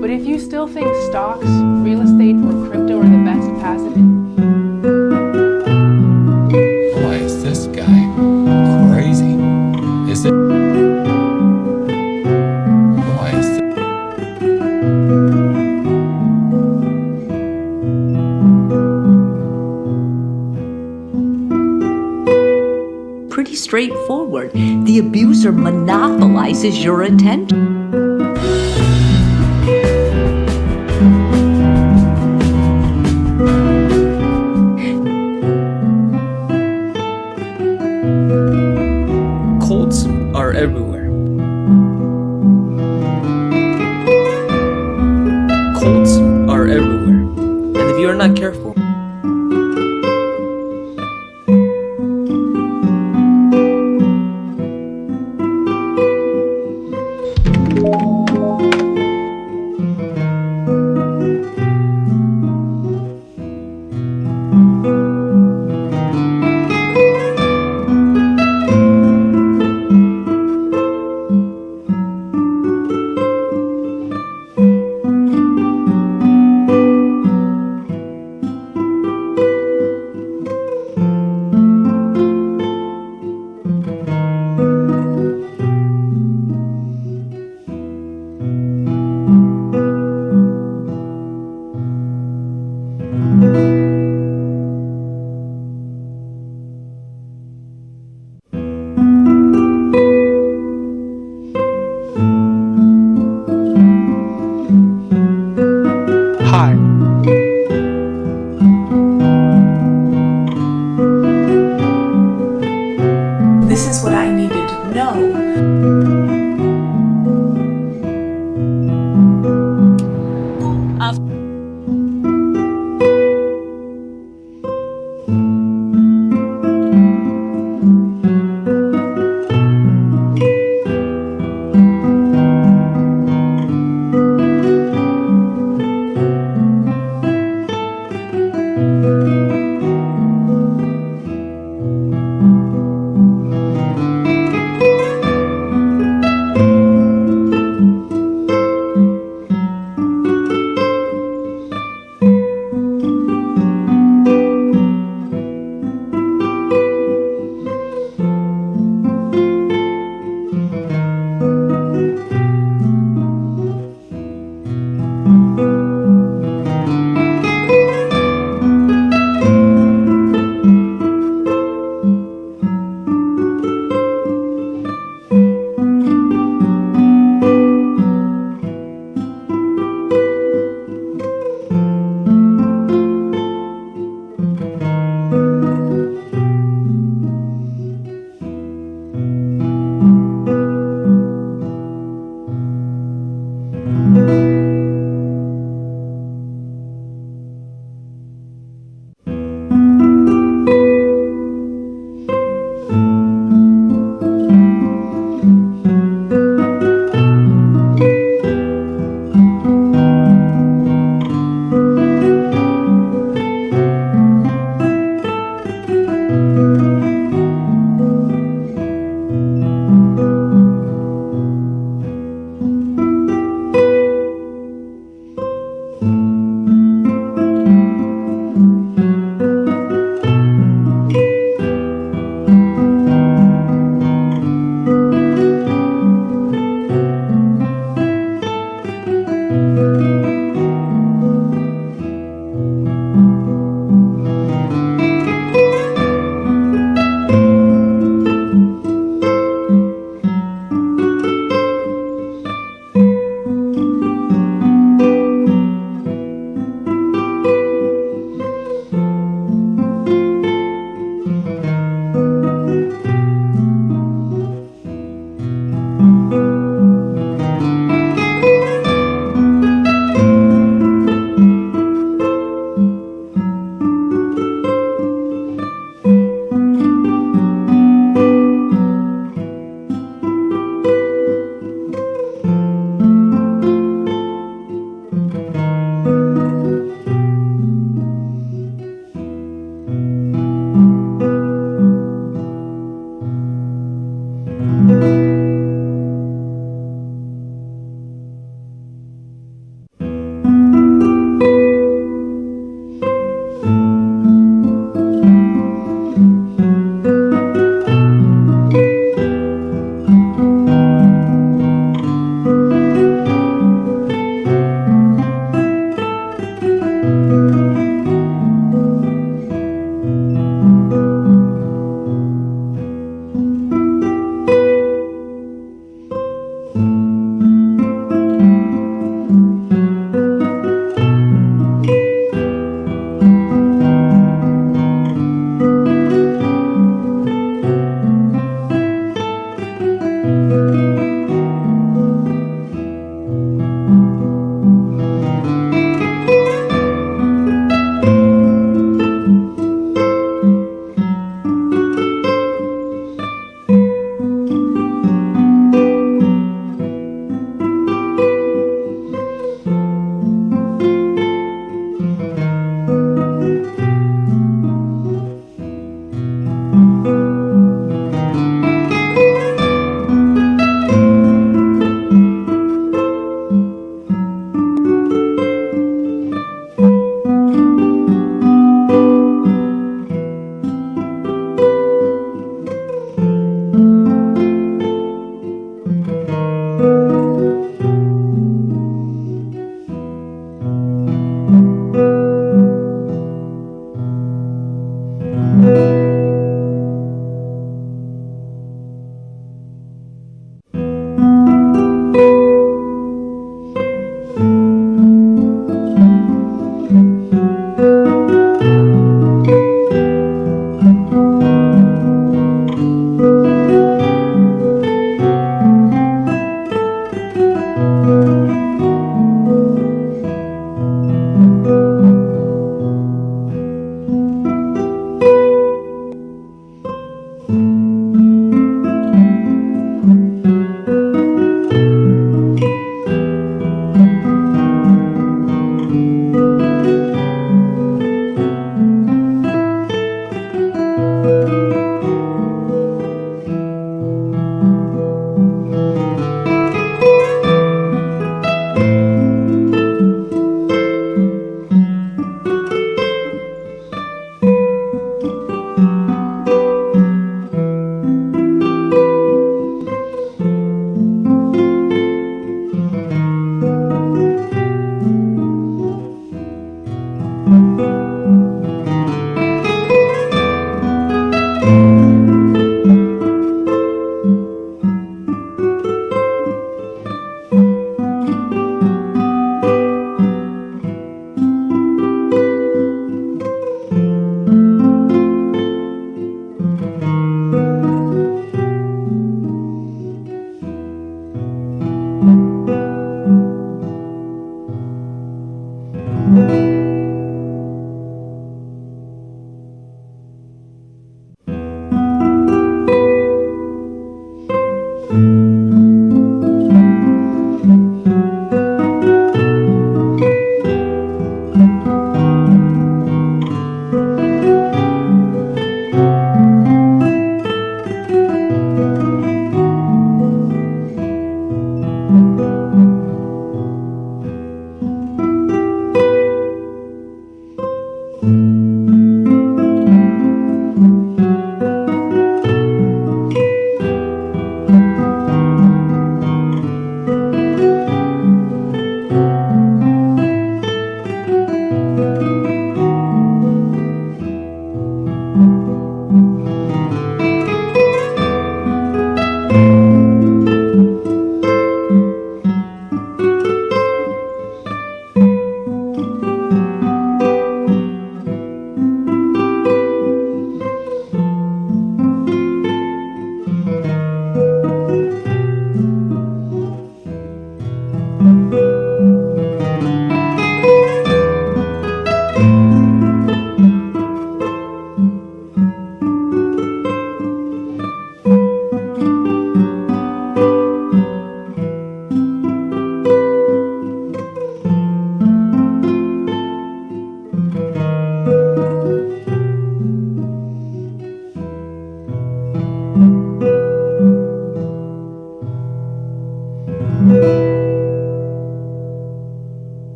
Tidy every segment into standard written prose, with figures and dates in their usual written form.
But if you still think stocks, real estate, or crypto are the best passive Boy, is this guy crazy. Is it? Boy, is this... Pretty straightforward. The abuser monopolizes your attention. Cults are everywhere. Cults are everywhere. And if you are not careful, Hi. This is what I needed to know.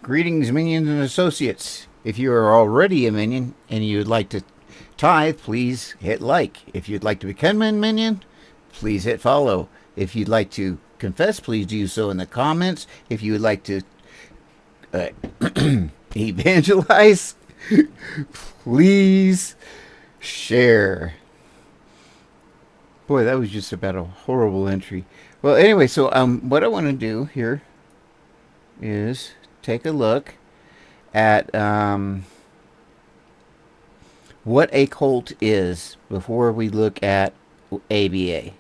Greetings, minions and associates. If you are already a minion and you would like to tithe, please hit like. If you'd like to become a minion, please hit follow. If you'd like to confess, please do so in the comments. If you would like to evangelize, please share. Boy, that was just about a horrible entry. Well, anyway, so what I want to do here is take a look at what a cult is before we look at ABA.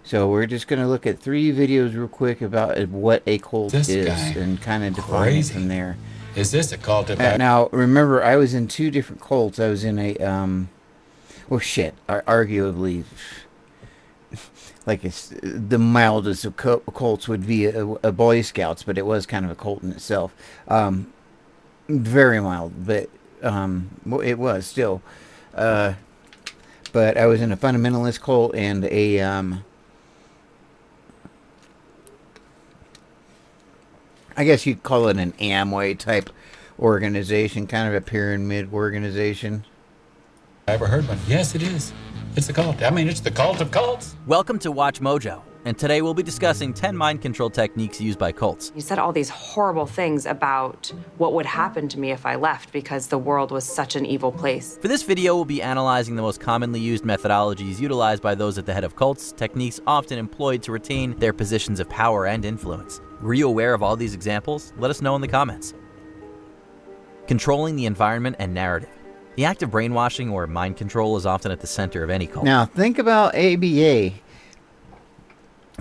So we're just going to look at 3 videos real quick about what a cult is and kind of define it from there. Is this a cult about... Now, remember, I was in 2 different cults. I was in a, well, shit, arguably, like the mildest of cults would be a Boy Scouts, but it was kind of a cult in itself. Very mild, but well, it was still. But I was in a fundamentalist cult and a I guess you'd call it an Amway type organization, kind of a pyramid organization. I ever heard one? Yes, it is. It's a cult. I mean, it's the cult of cults. Welcome to Watch Mojo, and today we'll be discussing 10 mind control techniques used by cults. You said all these horrible things about what would happen to me if I left because the world was such an evil place. For this video, we'll be analyzing the most commonly used methodologies utilized by those at the head of cults, techniques often employed to retain their positions of power and influence. Were you aware of all these examples? Let us know in the comments. Controlling the environment and narrative. The act of brainwashing or mind control is often at the center of any cult. Now, think about ABA.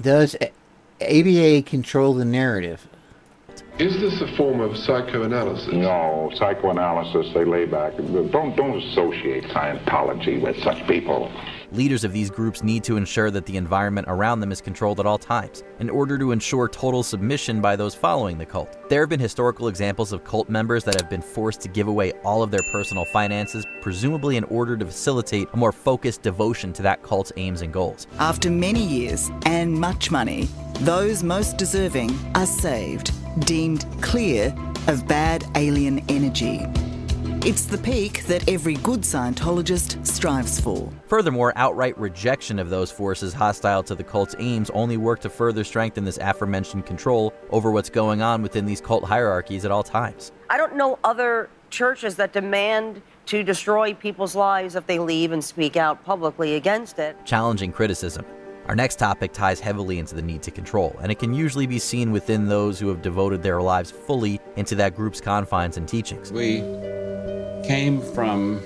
Does ABA control the narrative? Is this a form of psychoanalysis? No, psychoanalysis, they lay back. Don't associate Scientology with such people. Leaders of these groups need to ensure that the environment around them is controlled at all times, in order to ensure total submission by those following the cult. There have been historical examples of cult members that have been forced to give away all of their personal finances, presumably in order to facilitate a more focused devotion to that cult's aims and goals. After many years and much money, those most deserving are saved, deemed clear of bad alien energy. It's the peak that every good Scientologist strives for. Furthermore, outright rejection of those forces hostile to the cult's aims only work to further strengthen this aforementioned control over what's going on within these cult hierarchies at all times. I don't know other churches that demand to destroy people's lives if they leave and speak out publicly against it. Challenging criticism. Our next topic ties heavily into the need to control, and it can usually be seen within those who have devoted their lives fully into that group's confines and teachings. We came from...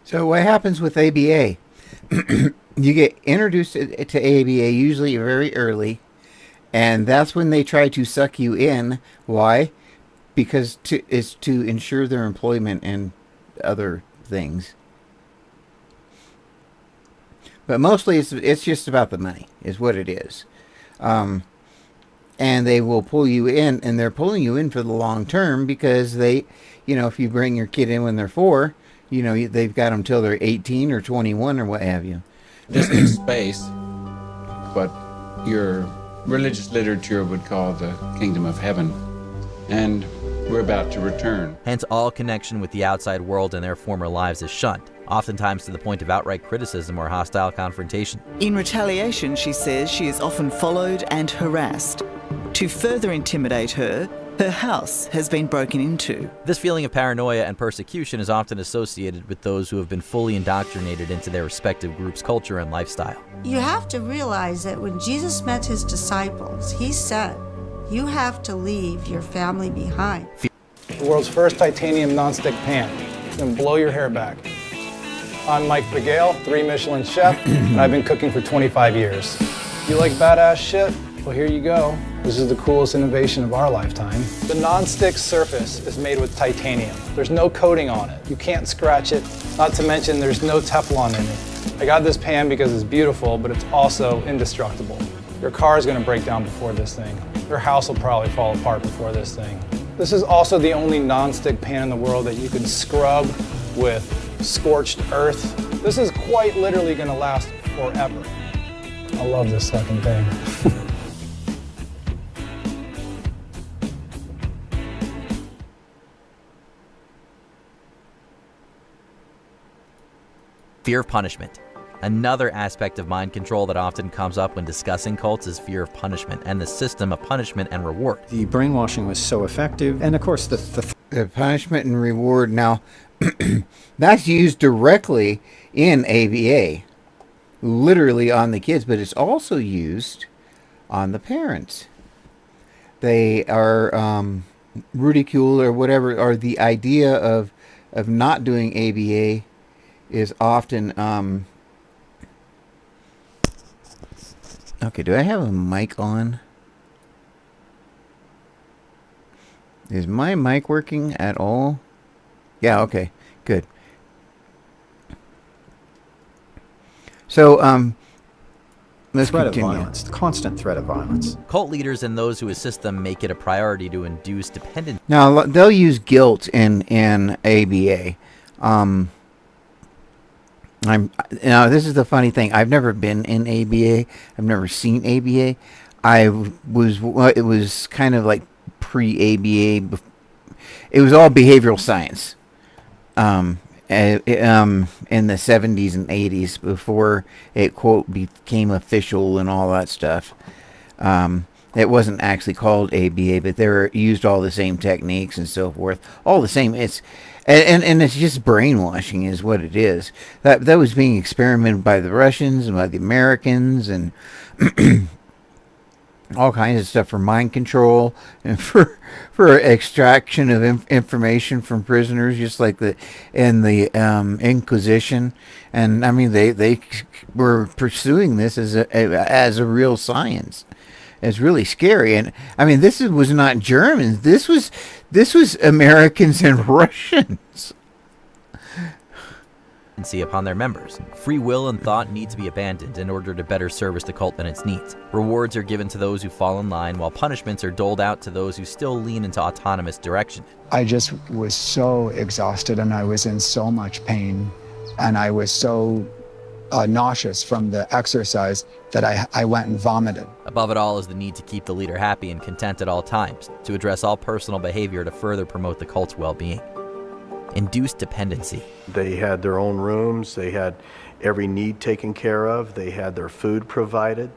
So what happens with ABA? You get introduced to ABA usually very early, and that's when they try to suck you in. Why? Because it's to ensure their employment and other things. But mostly it's just about the money, is what it is. And they will pull you in, and they're pulling you in for the long term because they, you know, if you bring your kid in when they're 4, you know, they've got them till they're 18 or 21 or what have you. This is space, what your religious literature would call the kingdom of heaven. And we're about to return. Hence, all connection with the outside world and their former lives is shunned, oftentimes to the point of outright criticism or hostile confrontation. In retaliation, she says she is often followed and harassed. To further intimidate her, her house has been broken into. This feeling of paranoia and persecution is often associated with those who have been fully indoctrinated into their respective group's culture and lifestyle. You have to realize that when Jesus met his disciples, he said, you have to leave your family behind. The world's first titanium nonstick pan. It's gonna blow your hair back. I'm Mike Begale, 3 Michelin chef, and I've been cooking for 25 years. You like badass shit? Well, here you go. This is the coolest innovation of our lifetime. The non-stick surface is made with titanium. There's no coating on it. You can't scratch it. Not to mention there's no Teflon in it. I got this pan because it's beautiful, but it's also indestructible. Your car is gonna break down before this thing. Your house will probably fall apart before this thing. This is also the only non-stick pan in the world that you can scrub with scorched earth. This is quite literally gonna last forever. I love this fucking thing. Fear of punishment. Another aspect of mind control that often comes up when discussing cults is fear of punishment and the system of punishment and reward. The brainwashing was so effective, and of course the punishment and reward. Now, that's used directly in ABA, literally on the kids, but it's also used on the parents. They are ridiculed or whatever, or the idea of not doing ABA is often okay, do I have a mic on? Is my mic working at all? Yeah, okay, good. So, let's threat continue. of violence, the constant threat of violence. Cult leaders and those who assist them make it a priority to induce dependence. Now, they'll use guilt in ABA. Now, this is the funny thing. I've never been in ABA. I've never seen ABA. It was kind of like pre-ABA, it was all behavioral science. In the 70s and 80s, before it, quote, became official and all that stuff. It wasn't actually called ABA, but they used all the same techniques and so forth. All the same. And it's just brainwashing is what it is. That was being experimented by the Russians and by the Americans and all kinds of stuff for mind control and for extraction of information from prisoners, just like the Inquisition. And I mean, they were pursuing this as a real science. It's really scary. And I mean, this was not Germans. This was Americans and Russians. Upon their members. Free will and thought need to be abandoned in order to better service the cult and its needs. Rewards are given to those who fall in line, while punishments are doled out to those who still lean into autonomous direction. I just was so exhausted, and I was in so much pain, and I was so nauseous from the exercise that I went and vomited. Above it all is the need to keep the leader happy and content at all times, to address all personal behavior to further promote the cult's well-being. Induced dependency. They had their own rooms, they had every need taken care of, they had their food provided.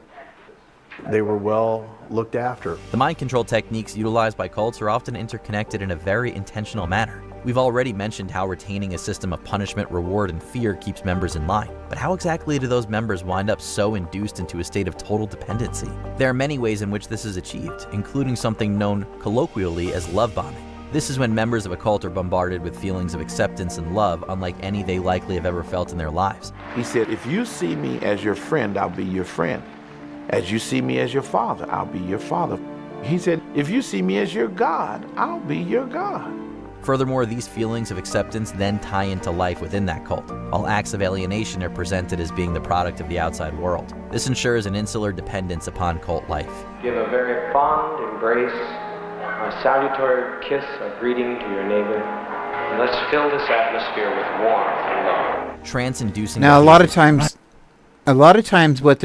They were well looked after. The mind control techniques utilized by cults are often interconnected in a very intentional manner. We've already mentioned how retaining a system of punishment, reward, and fear keeps members in line. But how exactly do those members wind up so induced into a state of total dependency? There are many ways in which this is achieved, including something known colloquially as love bombing. This is when members of a cult are bombarded with feelings of acceptance and love unlike any they likely have ever felt in their lives. He said, if you see me as your friend, I'll be your friend. As you see me as your father, I'll be your father. He said, if you see me as your God, I'll be your God. Furthermore, these feelings of acceptance then tie into life within that cult. All acts of alienation are presented as being the product of the outside world. This ensures an insular dependence upon cult life. Give a very fond embrace, a salutary kiss, a greeting to your neighbor, and let's fill this atmosphere with warmth and love. Trance-inducing. Now, a lot of times, what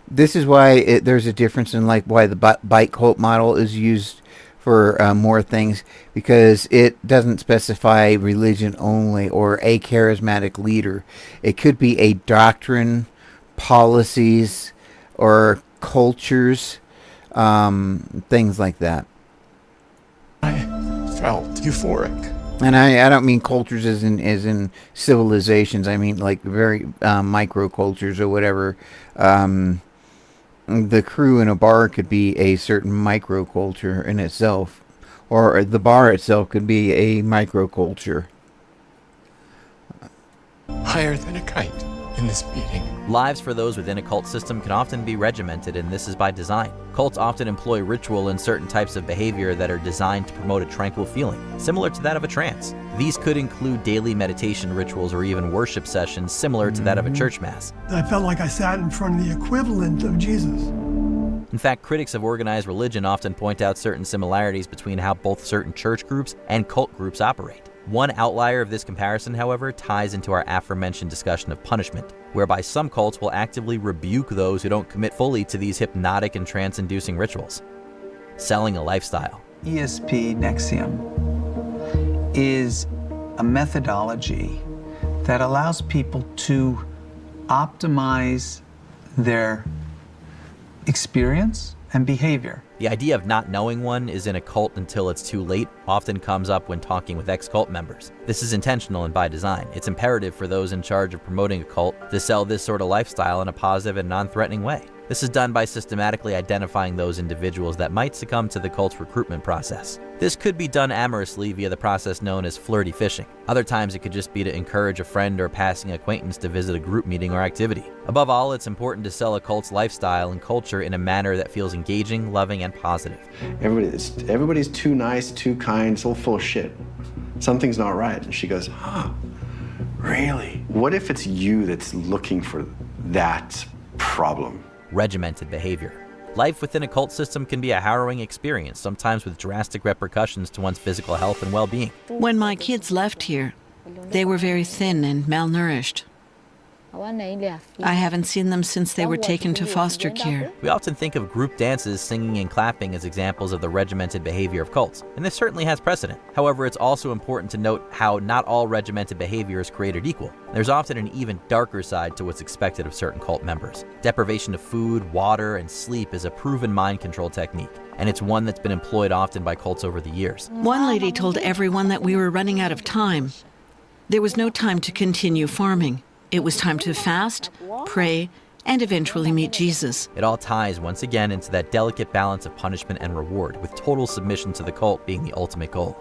this is why there's a difference in like why the bite cult model is used for more things, because it doesn't specify religion only or a charismatic leader. It could be a doctrine, policies, or cultures, things like that. Felt euphoric. And I don't mean cultures as in civilizations. I mean like very micro cultures or whatever. The crew in a bar could be a certain microculture in itself, or the bar itself could be a microculture. Higher than a kite in this meeting. Lives for those within a cult system can often be regimented, and this is by design. Cults often employ ritual and certain types of behavior that are designed to promote a tranquil feeling, similar to that of a trance. These could include daily meditation rituals or even worship sessions similar to that of a church mass. I felt like I sat in front of the equivalent of Jesus. In fact, critics of organized religion often point out certain similarities between how both certain church groups and cult groups operate. One outlier of this comparison, however, ties into our aforementioned discussion of punishment, whereby some cults will actively rebuke those who don't commit fully to these hypnotic and trance-inducing rituals. Selling a lifestyle. ESP Nexium is a methodology that allows people to optimize their experience and behavior. The idea of not knowing one is in a cult until it's too late often comes up when talking with ex-cult members. This is intentional and by design. It's imperative for those in charge of promoting a cult to sell this sort of lifestyle in a positive and non-threatening way. This is done by systematically identifying those individuals that might succumb to the cult's recruitment process. This could be done amorously via the process known as flirty fishing. Other times it could just be to encourage a friend or passing acquaintance to visit a group meeting or activity. Above all, it's important to sell a cult's lifestyle and culture in a manner that feels engaging, loving, and positive. Everybody's too nice, too kind, it's all full of shit. Something's not right. And she goes, really? What if it's you that's looking for that problem? Regimented behavior. Life within a cult system can be a harrowing experience, sometimes with drastic repercussions to one's physical health and well-being. When my kids left here, they were very thin and malnourished. I haven't seen them since they were taken to foster care. We often think of group dances, singing, and clapping as examples of the regimented behavior of cults, and this certainly has precedent. However, it's also important to note how not all regimented behavior is created equal. There's often an even darker side to what's expected of certain cult members. Deprivation of food, water, and sleep is a proven mind control technique, and it's one that's been employed often by cults over the years. One lady told everyone that we were running out of time. There was no time to continue farming. It was time to fast, pray, and eventually meet Jesus. It all ties once again into that delicate balance of punishment and reward, with total submission to the cult being the ultimate goal.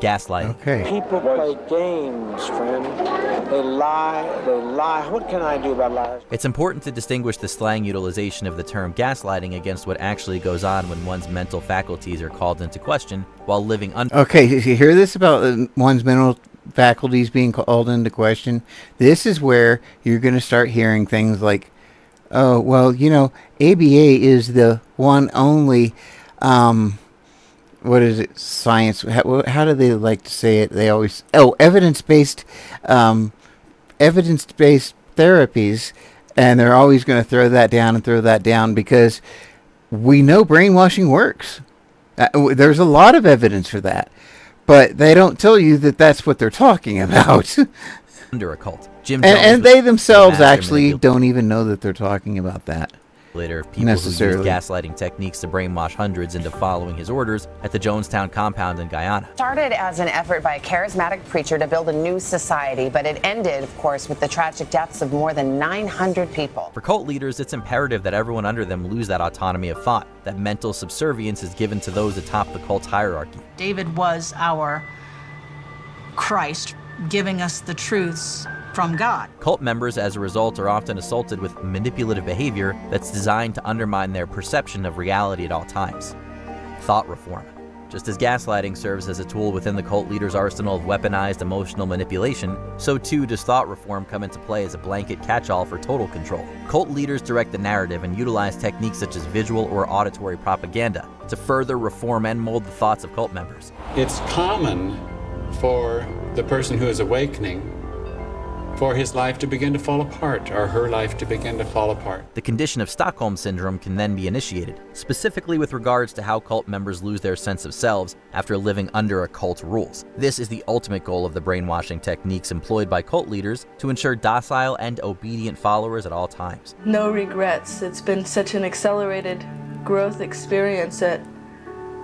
Gaslighting. Okay. People play games, friend. They lie. What can I do about lies? It's important to distinguish the slang utilization of the term gaslighting against what actually goes on when one's mental faculties are called into question while living under. Okay, you hear this about one's mental faculties being called into question? This is where you're going to start hearing things like, oh, well, you know, ABA is the one only, what is it, science, how do they like to say it? They always, evidence-based therapies, and they're always going to throw that down because we know brainwashing works. There's a lot of evidence for that, but they don't tell you that that's what they're talking about. Under a cult. And they themselves actually don't even know that they're talking about that. Later, of people who use gaslighting techniques to brainwash hundreds into following his orders at the Jonestown compound in Guyana. Started as an effort by a charismatic preacher to build a new society, but it ended, of course, with the tragic deaths of more than 900 people. For cult leaders, it's imperative that everyone under them lose that autonomy of thought. That mental subservience is given to those atop the cult's hierarchy. David was our Christ, giving us the truths from God. Cult members, as a result, are often assaulted with manipulative behavior that's designed to undermine their perception of reality at all times. Thought reform. Just as gaslighting serves as a tool within the cult leader's arsenal of weaponized emotional manipulation, so too does thought reform come into play as a blanket catch-all for total control. Cult leaders direct the narrative and utilize techniques such as visual or auditory propaganda to further reform and mold the thoughts of cult members. It's common for the person who is awakening for his life to begin to fall apart, or her life to begin to fall apart. The condition of Stockholm Syndrome can then be initiated, specifically with regards to how cult members lose their sense of selves after living under a cult's rules. This is the ultimate goal of the brainwashing techniques employed by cult leaders to ensure docile and obedient followers at all times. No regrets. It's been such an accelerated growth experience that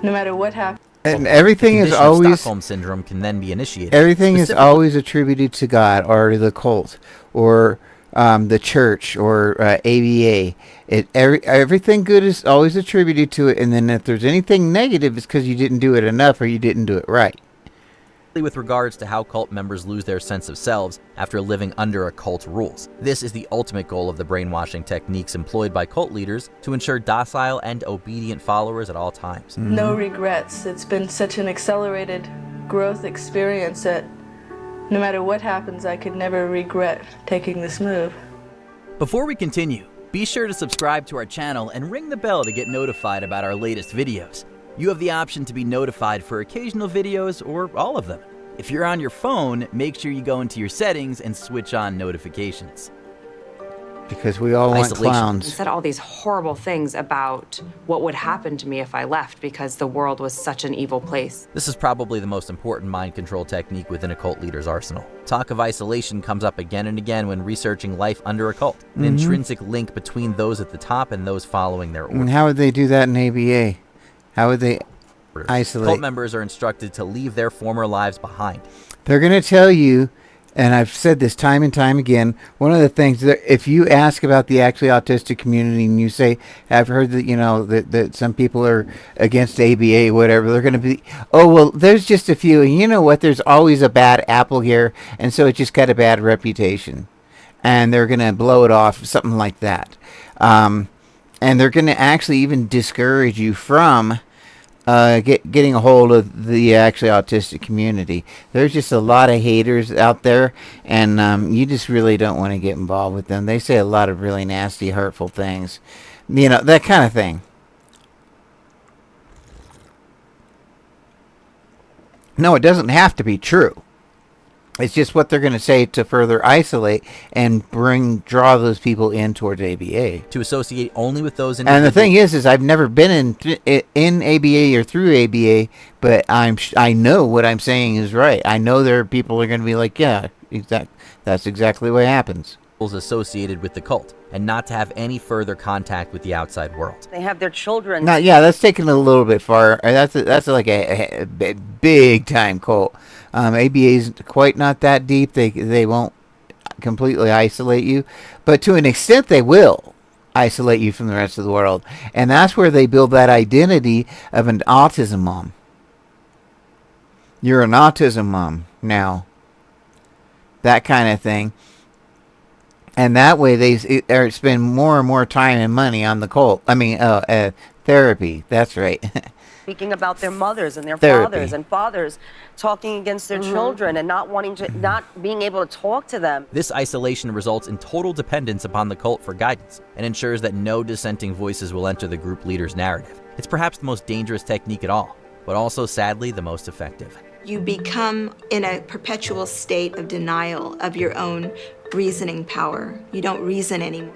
no matter what happens. And everything is always Stockholm Syndrome can then be initiated. Everything is always attributed to God or to the cult or the church or ABA. Everything good is always attributed to it, and then if there's anything negative, it's because you didn't do it enough or you didn't do it right. With regards to how cult members lose their sense of selves after living under a cult's rules. This is the ultimate goal of the brainwashing techniques employed by cult leaders to ensure docile and obedient followers at all times. No regrets. It's been such an accelerated growth experience that no matter what happens, I could never regret taking this move. Before we continue, be sure to subscribe to our channel and ring the bell to get notified about our latest videos. You have the option to be notified for occasional videos or all of them. If you're on your phone, make sure you go into your settings and switch on notifications. Because we all want Isolation. clowns. He said all these horrible things about what would happen to me if I left because the world was such an evil place. This is probably the most important mind control technique within a cult leader's arsenal. Talk of isolation comes up again and again when researching life under a cult, an intrinsic link between those at the top and those following their orders. And how would they do that in ABA? How would they isolate? Cult members are instructed to leave their former lives behind. They're going to tell you, and I've said this time and time again, one of the things that if you ask about the actually autistic community and you say, I've heard that, you know, that some people are against ABA, whatever, they're going to be, oh, well, there's just a few. And you know what? There's always a bad apple here. And so it just got a bad reputation. And they're going to blow it off, something like that. And they're going to actually even discourage you from getting a hold of the actually autistic community. There's just a lot of haters out there, and you just really don't want to get involved with them. They say a lot of really nasty, hurtful things. You know, that kind of thing. No, it doesn't have to be true. It's just what they're going to say to further isolate and draw those people in towards ABA. To associate only with those individuals. And the thing is I've never been in ABA or through ABA, but I know what I'm saying is right. I know there are people who are going to be like, yeah, that's exactly what happens. Associated with the cult, and not to have any further contact with the outside world. They have their children. Now, yeah, that's taken a little bit far. That's like a big time cult. ABA is quite not that deep. They won't completely isolate you, but to an extent they will isolate you from the rest of the world, and that's where they build that identity of an autism mom. You're an autism mom now. That kind of thing. And that way they spend more and more time and money on the cult. I mean, therapy. That's right. Speaking about their mothers and their Therapy. fathers, and fathers talking against their children and not being able to talk to them. This isolation results in total dependence upon the cult for guidance and ensures that no dissenting voices will enter the group leader's narrative. It's perhaps the most dangerous technique at all, but also sadly the most effective. You become in a perpetual state of denial of your own reasoning power. You don't reason anymore.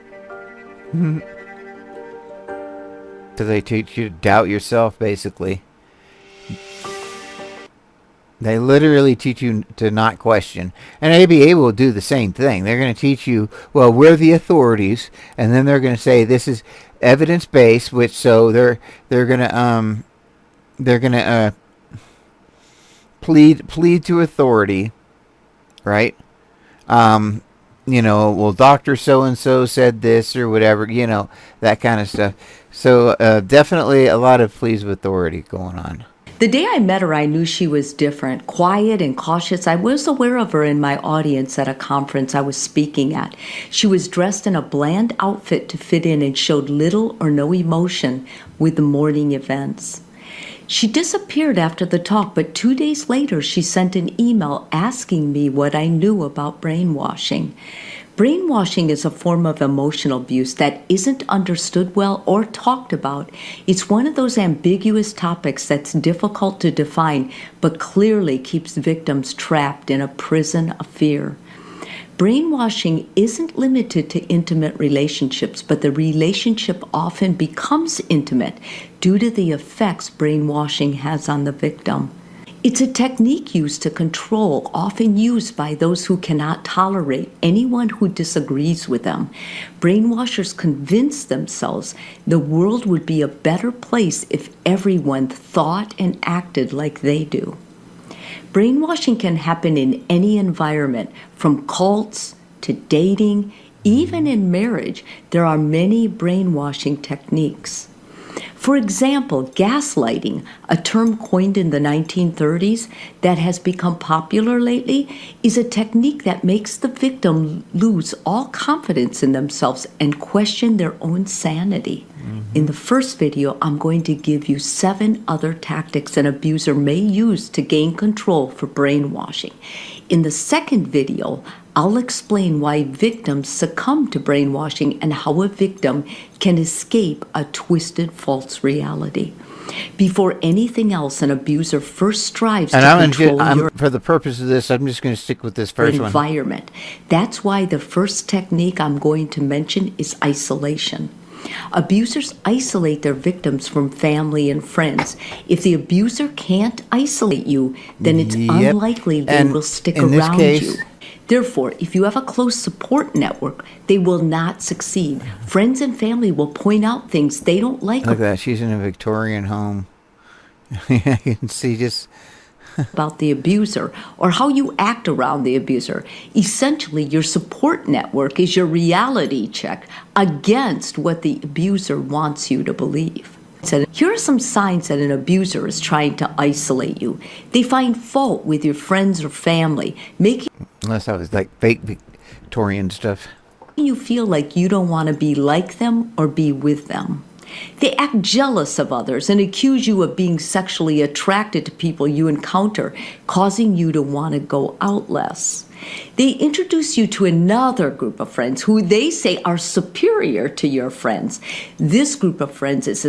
So they teach you to doubt yourself, basically. They literally teach you to not question. And ABA will do the same thing. They're going to teach you, well, we're the authorities, and then they're going to say this is evidence-based, which so they're going to plead to authority, right? You know, well, Dr. So-and-so said this or whatever, you know, that kind of stuff. So definitely a lot of pleas of authority going on. The day I met her, I knew she was different, quiet and cautious. I was aware of her in my audience at a conference I was speaking at. She was dressed in a bland outfit to fit in and showed little or no emotion with the morning events. She disappeared after the talk, but 2 days later she sent an email asking me what I knew about brainwashing. Brainwashing is a form of emotional abuse that isn't understood well or talked about. It's one of those ambiguous topics that's difficult to define, but clearly keeps victims trapped in a prison of fear. Brainwashing isn't limited to intimate relationships, but the relationship often becomes intimate due to the effects brainwashing has on the victim. It's a technique used to control, often used by those who cannot tolerate anyone who disagrees with them. Brainwashers convince themselves the world would be a better place if everyone thought and acted like they do. Brainwashing can happen in any environment, from cults to dating, even in marriage. There are many brainwashing techniques. For example, gaslighting, a term coined in the 1930s that has become popular lately, is a technique that makes the victim lose all confidence in themselves and question their own sanity. In the first video, I'm going to give you 7 other tactics an abuser may use to gain control for brainwashing. In the second video, I'll explain why victims succumb to brainwashing and how a victim can escape a twisted false reality. Before anything else, an abuser first strives And to control your for the purpose of this, I'm just going to stick with this first one. environment. That's why the first technique I'm going to mention is isolation. Abusers isolate their victims from family and friends. If the abuser can't isolate you, then it's unlikely they will stick around you. Therefore, if you have a close support network, they will not succeed. Friends and family will point out things they don't like. Look at that. She's in a Victorian home. You can see just about the abuser or how you act around the abuser. Essentially, your support network is your reality check against what the abuser wants you to believe. So here are some signs that an abuser is trying to isolate you. They find fault with your friends or family, making unless that was like fake Victorian stuff. You feel like you don't want to be like them or be with them. They act jealous of others and accuse you of being sexually attracted to people you encounter, causing you to want to go out less. They introduce you to another group of friends who they say are superior to your friends. This group of friends is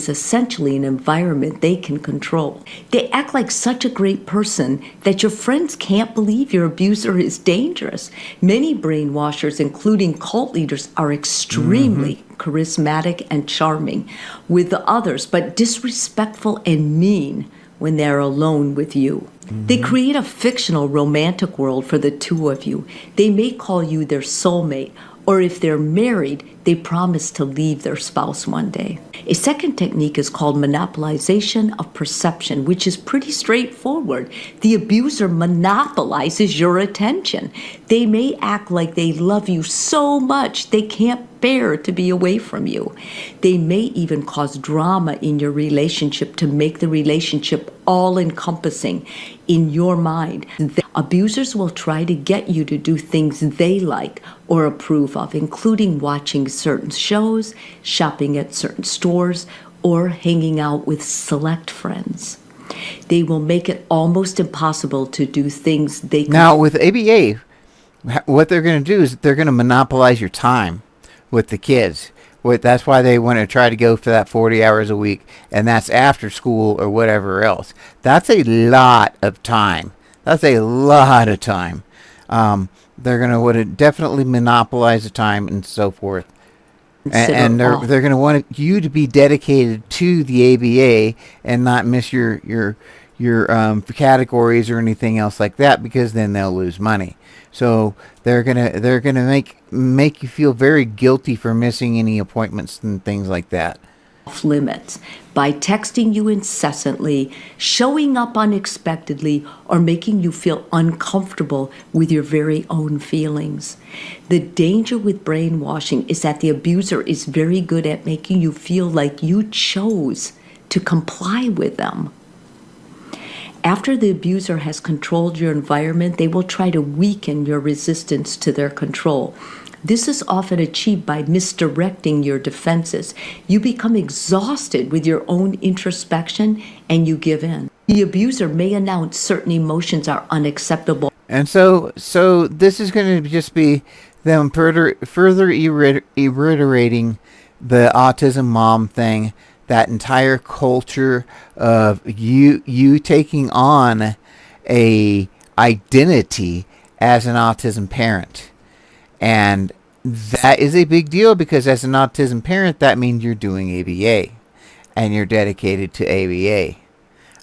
essentially an environment they can control. They act like such a great person that your friends can't believe your abuser is dangerous. Many brainwashers, including cult leaders, are extremely charismatic and charming with the others, but disrespectful and mean when they're alone with you. They create a fictional romantic world for the two of you. They may call you their soulmate, or if they're married, they promise to leave their spouse one day. A second technique is called monopolization of perception, which is pretty straightforward. The abuser monopolizes your attention. They may act like they love you so much they can't bear to be away from you. They may even cause drama in your relationship to make the relationship all-encompassing in your mind. Abusers will try to get you to do things they like or approve of, including watching certain shows, shopping at certain stores, or hanging out with select friends. They will make it almost impossible to do things they Now, with ABA, what they're going to do is they're going to monopolize your time with the kids. That's why they want to try to go for that 40 hours a week, and that's after school or whatever else. That's a lot of time. That's a lot of time. They're going to want to definitely monopolize the time and so forth. And they're going to want you to be dedicated to the ABA and not miss your categories or anything else like that, because then they'll lose money. So they're gonna make you feel very guilty for missing any appointments and things like that. Off limits by texting you incessantly, showing up unexpectedly, or making you feel uncomfortable with your very own feelings. The danger with brainwashing is that the abuser is very good at making you feel like you chose to comply with them. After the abuser has controlled your environment, they will try to weaken your resistance to their control. This is often achieved by misdirecting your defenses. You become exhausted with your own introspection and you give in. The abuser may announce certain emotions are unacceptable. And so this is going to just be them further reiterating the autism mom thing, that entire culture of you taking on a identity as an autism parent. And that is a big deal, because as an autism parent, that means you're doing ABA and you're dedicated to ABA.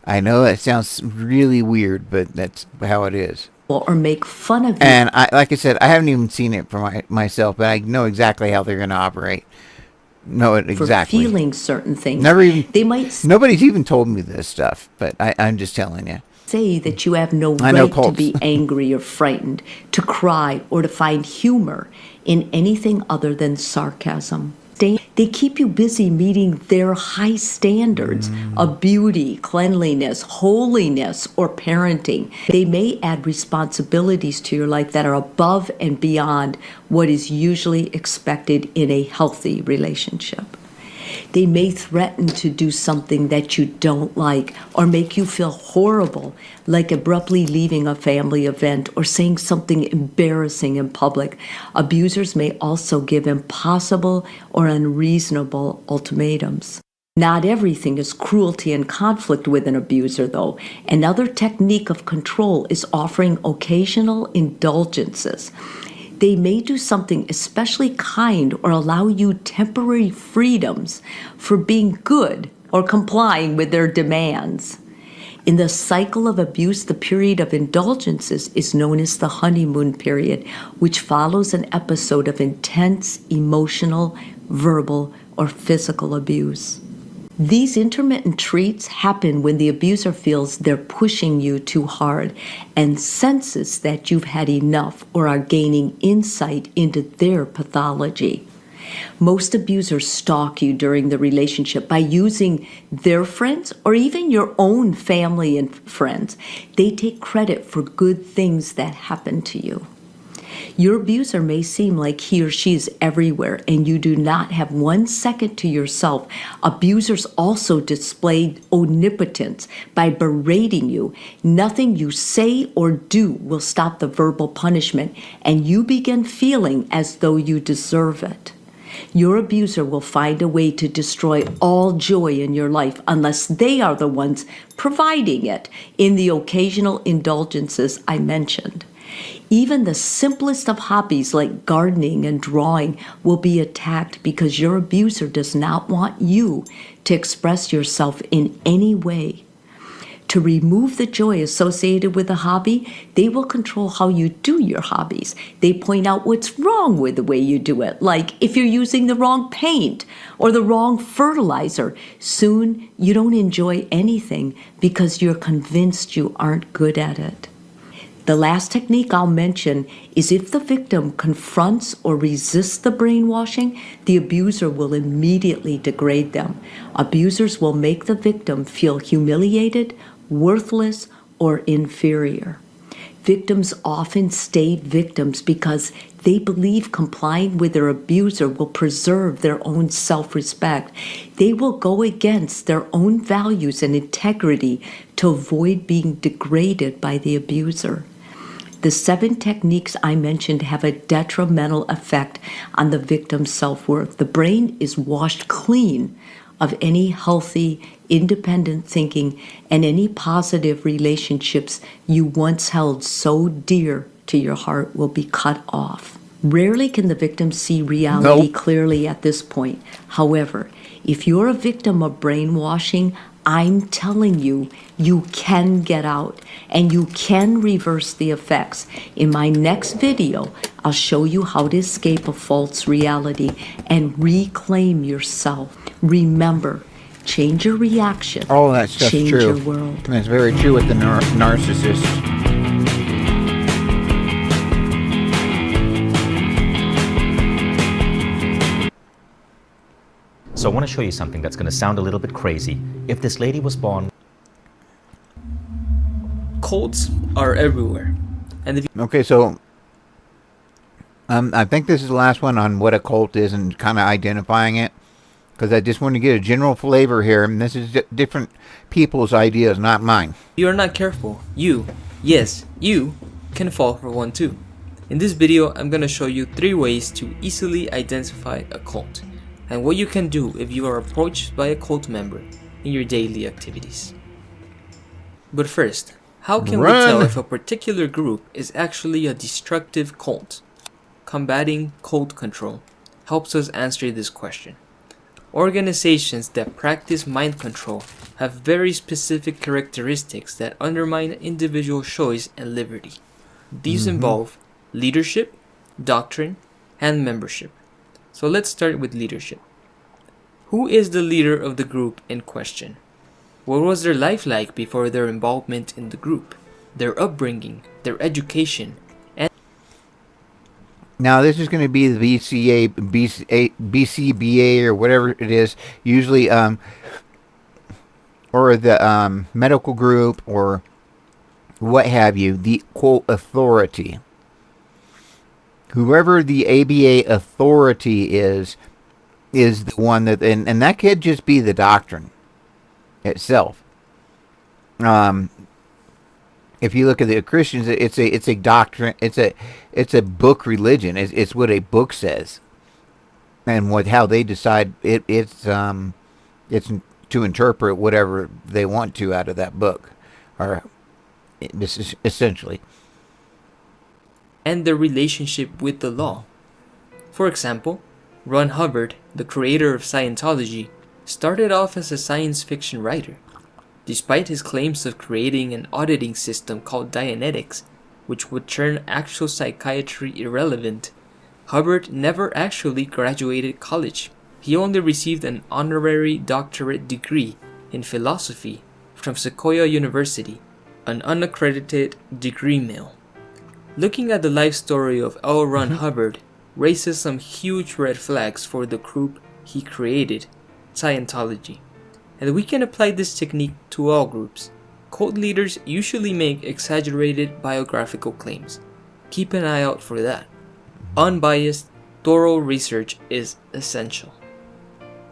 I know that sounds really weird, but that's how it is. Or make fun of you. And like I said, I haven't even seen it for myself, but I know exactly how they're going to operate. No, exactly. For feeling certain things. Nobody's even told me this stuff, but I'm just telling you. Say that you have no right to be angry or frightened, to cry, or to find humor in anything other than sarcasm. They keep you busy meeting their high standards of beauty, cleanliness, holiness, or parenting. They may add responsibilities to your life that are above and beyond what is usually expected in a healthy relationship. They may threaten to do something that you don't like or make you feel horrible, like abruptly leaving a family event or saying something embarrassing in public. Abusers may also give impossible or unreasonable ultimatums. Not everything is cruelty and conflict with an abuser, though. Another technique of control is offering occasional indulgences. They may do something especially kind or allow you temporary freedoms for being good or complying with their demands. In the cycle of abuse, the period of indulgences is known as the honeymoon period, which follows an episode of intense emotional, verbal, or physical abuse. These intermittent treats happen when the abuser feels they're pushing you too hard and senses that you've had enough or are gaining insight into their pathology. Most abusers stalk you during the relationship by using their friends or even your own family and friends. They take credit for good things that happen to you. Your abuser may seem like he or she is everywhere and you do not have 1 second to yourself. Abusers also display omnipotence by berating you. Nothing you say or do will stop the verbal punishment, and you begin feeling as though you deserve it. Your abuser will find a way to destroy all joy in your life unless they are the ones providing it in the occasional indulgences I mentioned. Even the simplest of hobbies like gardening and drawing will be attacked because your abuser does not want you to express yourself in any way. To remove the joy associated with a hobby, they will control how you do your hobbies. They point out what's wrong with the way you do it, like if you're using the wrong paint or the wrong fertilizer. Soon, you don't enjoy anything because you're convinced you aren't good at it. The last technique I'll mention is if the victim confronts or resists the brainwashing, the abuser will immediately degrade them. Abusers will make the victim feel humiliated, worthless, or inferior. Victims often stay victims because they believe complying with their abuser will preserve their own self-respect. They will go against their own values and integrity to avoid being degraded by the abuser. The 7 techniques I mentioned have a detrimental effect on the victim's self-worth. The brain is washed clean of any healthy, independent thinking, and any positive relationships you once held so dear to your heart will be cut off. Rarely can the victim see reality clearly at this point. However, if you're a victim of brainwashing, I'm telling you, you can get out and you can reverse the effects. In my next video, I'll show you how to escape a false reality and reclaim yourself. Remember, change your reaction. All that stuff's change true. Your world. And it's very true with the narcissist. So I want to show you something that's going to sound a little bit crazy. If this lady was born... Cults are everywhere. And if Okay, so I think this is the last one on what a cult is and kind of identifying it, because I just want to get a general flavor here, and this is different people's ideas, not mine. you are not careful, you can fall for one too. In this video, I'm going to show you 3 ways to easily identify a cult, and what you can do if you are approached by a cult member in your daily activities. But first, how can we tell if a particular group is actually a destructive cult? Combating cult control helps us answer this question. Organizations that practice mind control have very specific characteristics that undermine individual choice and liberty. These involve leadership, doctrine, and membership. So let's start with leadership. Who is the leader of the group in question? What was their life like before their involvement in the group? Their upbringing, their education, and... Now this is going to be the BCBA or whatever it is, usually, or the medical group or what have you, the quote authority. Whoever the ABA authority is the one that, and that could just be the doctrine itself. If you look at the Christians, it's a doctrine, it's a book religion. It's what a book says, and how they decide it's It's to interpret whatever they want to out of that book, or this is essentially. And their relationship with the law. For example, Ron Hubbard, the creator of Scientology, started off as a science fiction writer. Despite his claims of creating an auditing system called Dianetics, which would turn actual psychiatry irrelevant, Hubbard never actually graduated college. He only received an honorary doctorate degree in philosophy from Sequoia University, an unaccredited degree mill. Looking at the life story of L. Ron Hubbard raises some huge red flags for the group he created, Scientology. And we can apply this technique to all groups. Cult leaders usually make exaggerated biographical claims. Keep an eye out for that. Unbiased, thorough research is essential.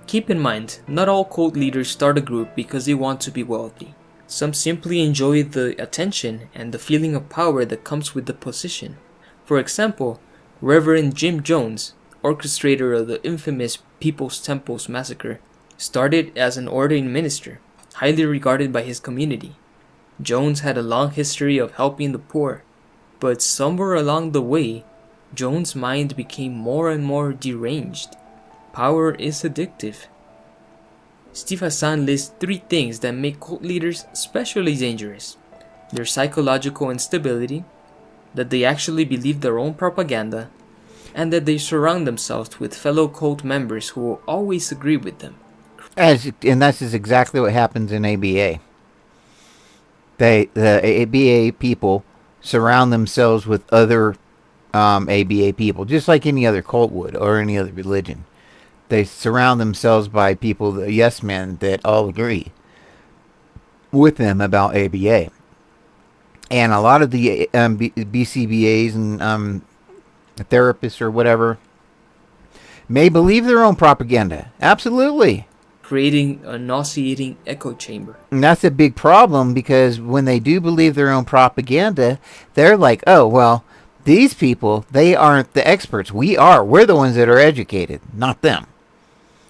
Keep in mind, not all cult leaders start a group because they want to be wealthy. Some simply enjoy the attention and the feeling of power that comes with the position. For example, Reverend Jim Jones, orchestrator of the infamous People's Temples massacre, started as an ordained minister, highly regarded by his community. Jones had a long history of helping the poor, but somewhere along the way, Jones' mind became more and more deranged. Power is addictive. Steve Hassan lists 3 things that make cult leaders especially dangerous: their psychological instability, that they actually believe their own propaganda, and that they surround themselves with fellow cult members who will always agree with them. And that's exactly what happens in ABA. The ABA people surround themselves with other ABA people, just like any other cult would, or any other religion. They surround themselves by people, the yes men, that all agree with them about ABA. And a lot of the BCBAs and therapists or whatever may believe their own propaganda. Absolutely. Creating a nauseating echo chamber. And that's a big problem, because when they do believe their own propaganda, they're like, oh, well, these people, they aren't the experts. We're the ones that are educated, not them.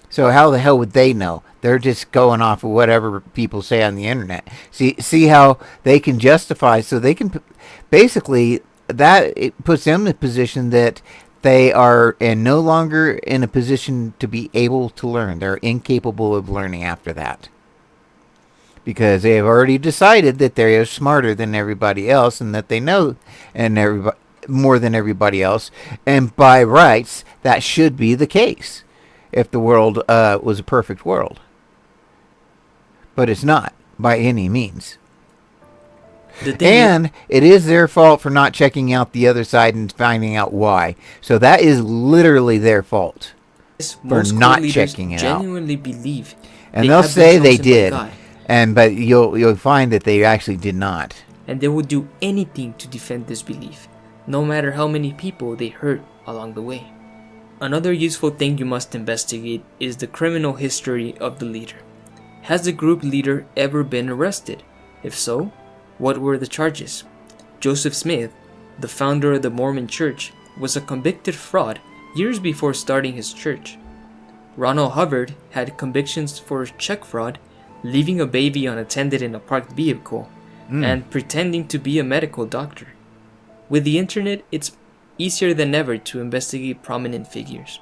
So how the hell would they know? They're just going off of whatever people say on the internet. See how they can justify, so they can basically, that it puts them in a position that they are no longer in a position to be able to learn. They're incapable of learning after that, because they have already decided that they are smarter than everybody else, and that they know more than everybody else. And by rights, that should be the case if the world was a perfect world. But it's not, by any means. And it is their fault for not checking out the other side and finding out why. So that is literally their fault for not checking it out. Genuinely believe, and they'll say they did, but you'll find that they actually did not. And they would do anything to defend this belief, no matter how many people they hurt along the way. Another useful thing you must investigate is the criminal history of the leader. Has the group leader ever been arrested? If so, what were the charges? Joseph Smith, the founder of the Mormon Church, was a convicted fraud years before starting his church. Ronald Hubbard had convictions for check fraud, leaving a baby unattended in a parked vehicle, and pretending to be a medical doctor. With the internet, it's easier than ever to investigate prominent figures.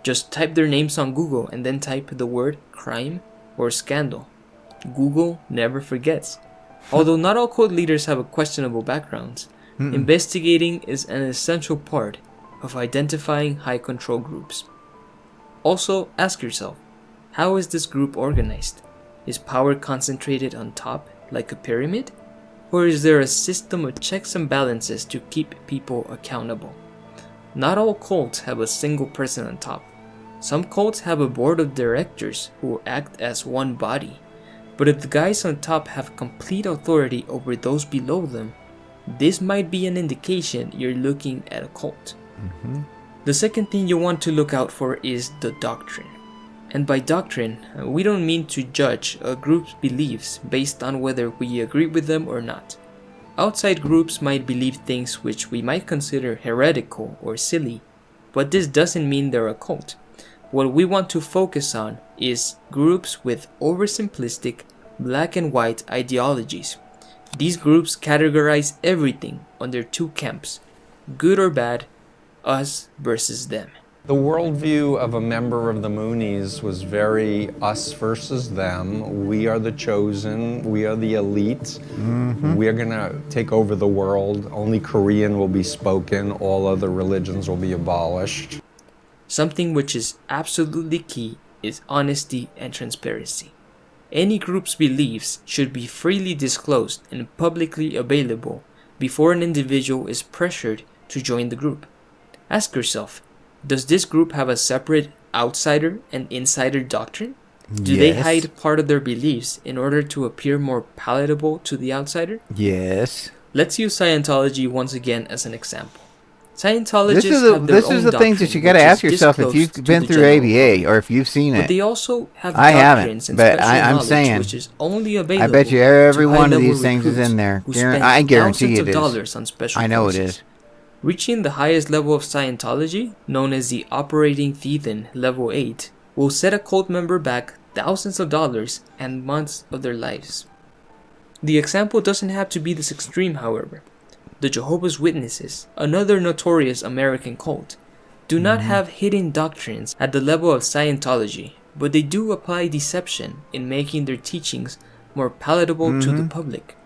Just type their names on Google and then type the word crime or scandal. Google never forgets. Although not all cult leaders have a questionable backgrounds, investigating is an essential part of identifying high control groups. Also, ask yourself, how is this group organized? Is power concentrated on top, like a pyramid? Or is there a system of checks and balances to keep people accountable? Not all cults have a single person on top. Some cults have a board of directors who act as one body. But if the guys on top have complete authority over those below them, this might be an indication you're looking at a cult. The second thing you want to look out for is the doctrine. And by doctrine, we don't mean to judge a group's beliefs based on whether we agree with them or not. Outside groups might believe things which we might consider heretical or silly, but this doesn't mean they're a cult. What we want to focus on is groups with oversimplistic, black and white ideologies. These groups categorize everything under two camps, good or bad, us versus them. The worldview of a member of the Moonies was very us versus them. We are the chosen, we are the elite. We're gonna take over the world. Only Korean will be spoken, all other religions will be abolished. Something which is absolutely key is honesty and transparency. Any group's beliefs should be freely disclosed and publicly available before an individual is pressured to join the group. Ask yourself, does this group have a separate outsider and insider doctrine? Do they hide part of their beliefs in order to appear more palatable to the outsider? Yes. Let's use Scientology once again as an example. Scientologists This is the things that you got to ask yourself if you've been through ABA or if you've seen it. But they also have I doctrines haven't, and but special I'm knowledge saying, which is only available I bet you every to one of high-level these things is in there. recruits who spend I guarantee thousands it of is. dollars on special I know courses. it is. Reaching the highest level of Scientology, known as the Operating Thetan Level 8, will set a cult member back thousands of dollars and months of their lives. The example doesn't have to be this extreme, however. The Jehovah's Witnesses, another notorious American cult, do not have hidden doctrines at the level of Scientology, but they do apply deception in making their teachings more palatable to the public.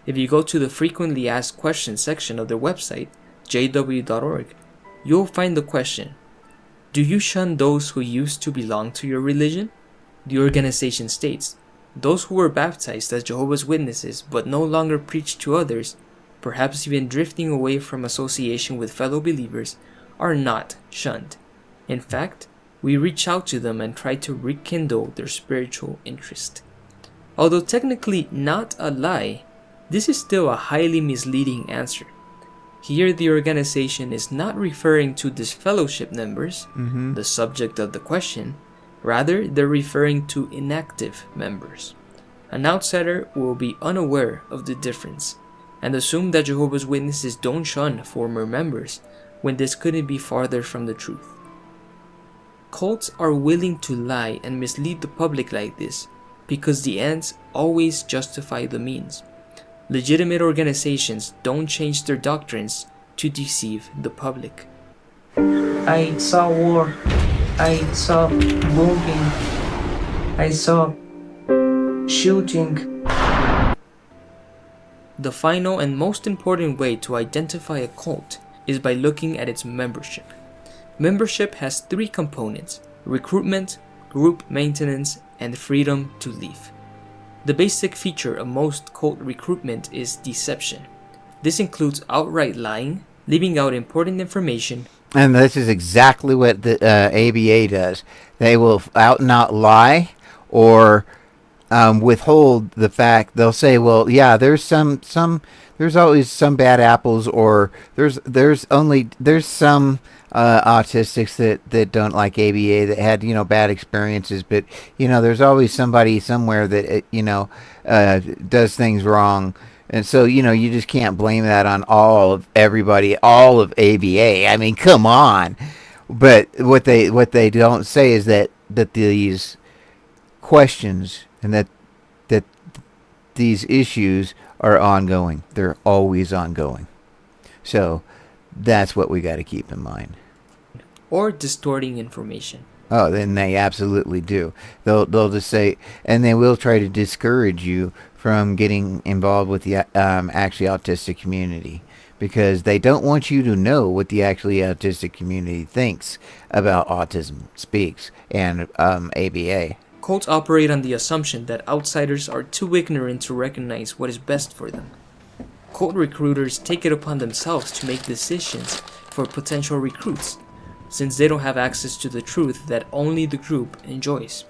If you go to the frequently asked questions section of their website, jw.org, you'll find the question, do you shun those who used to belong to your religion? The organization states, those who were baptized as Jehovah's Witnesses but no longer preach to others, perhaps even drifting away from association with fellow believers, are not shunned. In fact, we reach out to them and try to rekindle their spiritual interest. Although technically not a lie, this is still a highly misleading answer. Here the organization is not referring to disfellowship members, the subject of the question, rather they're referring to inactive members. An outsider will be unaware of the difference and assume that Jehovah's Witnesses don't shun former members when this couldn't be farther from the truth. Cults are willing to lie and mislead the public like this because the ends always justify the means. Legitimate organizations don't change their doctrines to deceive the public. I saw war. I saw bombing. I saw shooting. The final and most important way to identify a cult is by looking at its membership. Membership has three components: recruitment, group maintenance, and freedom to leave. The basic feature of most cult recruitment is deception. This includes outright lying, leaving out important information. And this is exactly what the ABA does. They will out and out lie or withhold the fact. They'll say, well, yeah, there's there's always some bad apples, or there's some autistics that don't like ABA, that had, bad experiences, but, there's always somebody somewhere that, does things wrong. And so, you just can't blame that on all of everybody, all of ABA. I mean, come on. But what they don't say is that these questions and that these issues are ongoing. They're always ongoing. So that's what we got to keep in mind. Or distorting information. Oh, then they absolutely do. They'll just say, and they will try to discourage you from getting involved with the actually autistic community, because they don't want you to know what the actually autistic community thinks about Autism Speaks and ABA. Cults operate on the assumption that outsiders are too ignorant to recognize what is best for them. Cult recruiters take it upon themselves to make decisions for potential recruits, since they don't have access to the truth that only the group enjoys.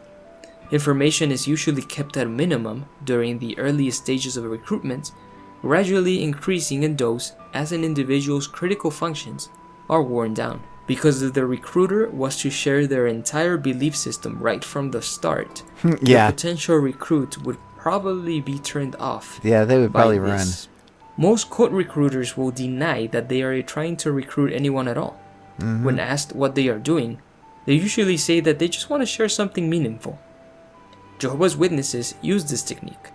Information is usually kept at a minimum during the earliest stages of recruitment, gradually increasing in dose as an individual's critical functions are worn down. Because if the recruiter was to share their entire belief system right from the start, Yeah. the potential recruit would probably be turned off. Yeah, they would by probably this. run. Most cult recruiters will deny that they are trying to recruit anyone at all. When asked what they are doing, They usually say that they just want to share something meaningful. Jehovah's Witnesses use this technique.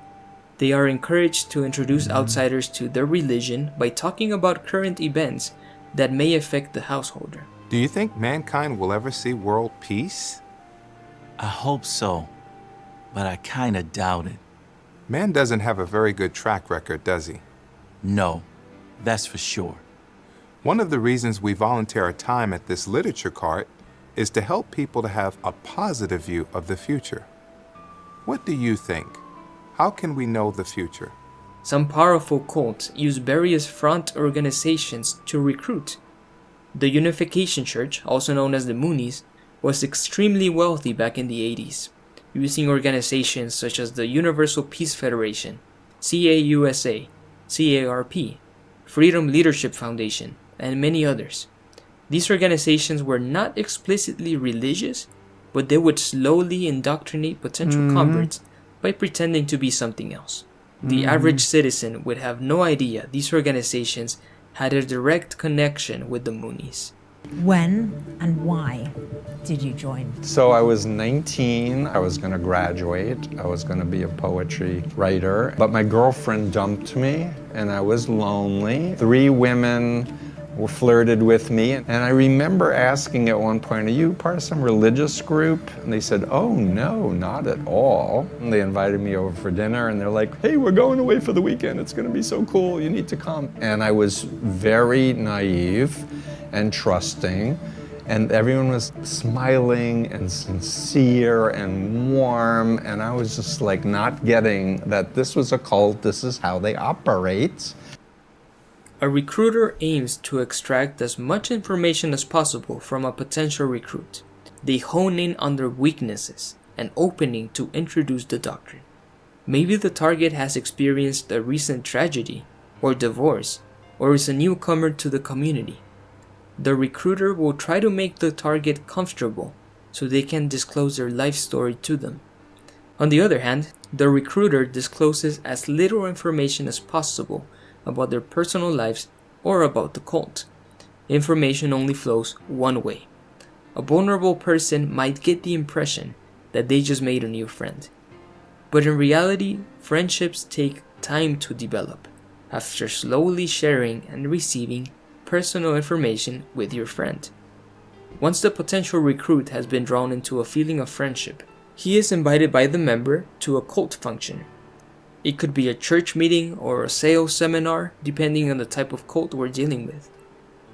They are encouraged to introduce outsiders to their religion by talking about current events that may affect the householder. Do you think mankind will ever see world peace? I hope so, but I kinda doubt it. Man doesn't have a very good track record, does he? No, that's for sure. One of the reasons we volunteer our time at this literature cart is to help people to have a positive view of the future. What do you think? How can we know the future? Some powerful cults use various front organizations to recruit. The Unification Church, also known as the Moonies, was extremely wealthy back in the 80s, using organizations such as the Universal Peace Federation, CAUSA, CARP, Freedom Leadership Foundation, and many others. These organizations were not explicitly religious, but they would slowly indoctrinate potential converts by pretending to be something else. The average citizen would have no idea these organizations had a direct connection with the Moonies. When and why did you join? So I was 19, I was gonna graduate, I was gonna be a poetry writer, but my girlfriend dumped me and I was lonely. 3 women flirted with me, and I remember asking at one point, are you part of some religious group? And they said, oh no, not at all. And they invited me over for dinner and they're like, hey, we're going away for the weekend, it's gonna be so cool, you need to come. And I was very naive and trusting, and everyone was smiling and sincere and warm, and I was just like not getting that this was a cult, this is how they operate. A recruiter aims to extract as much information as possible from a potential recruit. They hone in on their weaknesses and opening to introduce the doctrine. Maybe the target has experienced a recent tragedy or divorce, or is a newcomer to the community. The recruiter will try to make the target comfortable so they can disclose their life story to them. On the other hand, the recruiter discloses as little information as possible about their personal lives or about the cult. Information only flows one way. A vulnerable person might get the impression that they just made a new friend. But in reality, friendships take time to develop after slowly sharing and receiving personal information with your friend. Once the potential recruit has been drawn into a feeling of friendship, he is invited by the member to a cult function. It could be a church meeting or a sales seminar, depending on the type of cult we're dealing with.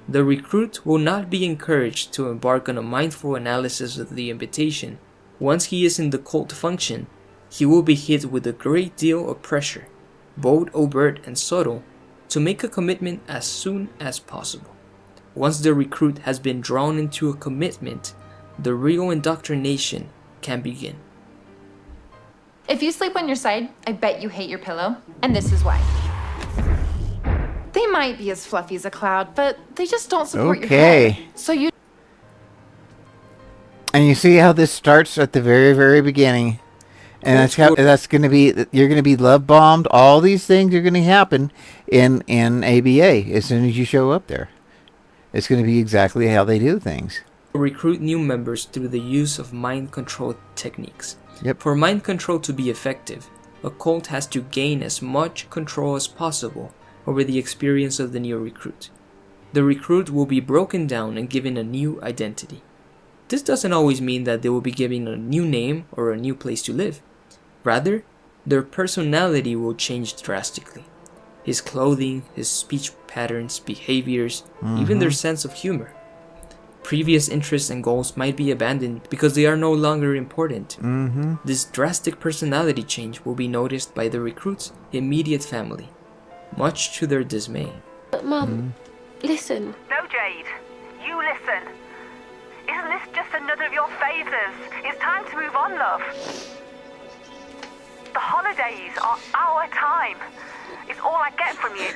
The recruit will not be encouraged to embark on a mindful analysis of the invitation. Once he is in the cult function, he will be hit with a great deal of pressure, both overt and subtle, to make a commitment as soon as possible. Once the recruit has been drawn into a commitment, the real indoctrination can begin. If you sleep on your side, I bet you hate your pillow, and this is why. They might be as fluffy as a cloud, but they just don't support your head. So you... And you see how this starts at the very, very beginning. And that's going to be, you're going to be love bombed. All these things are going to happen in ABA as soon as you show up there. It's going to be exactly how they do things. Recruit new members through the use of mind control techniques. Yep. For mind control to be effective, a cult has to gain as much control as possible over the experience of the new recruit. The recruit will be broken down and given a new identity. This doesn't always mean that they will be given a new name or a new place to live. Rather, their personality will change drastically. His clothing, his speech patterns, behaviors, even their sense of humor. Previous interests and goals might be abandoned because they are no longer important. This drastic personality change will be noticed by the recruit's immediate family, much to their dismay. Mum, listen. No, Jade. You listen. Isn't this just another of your phases? It's time to move on, love. The holidays are our time. It's all I get from you.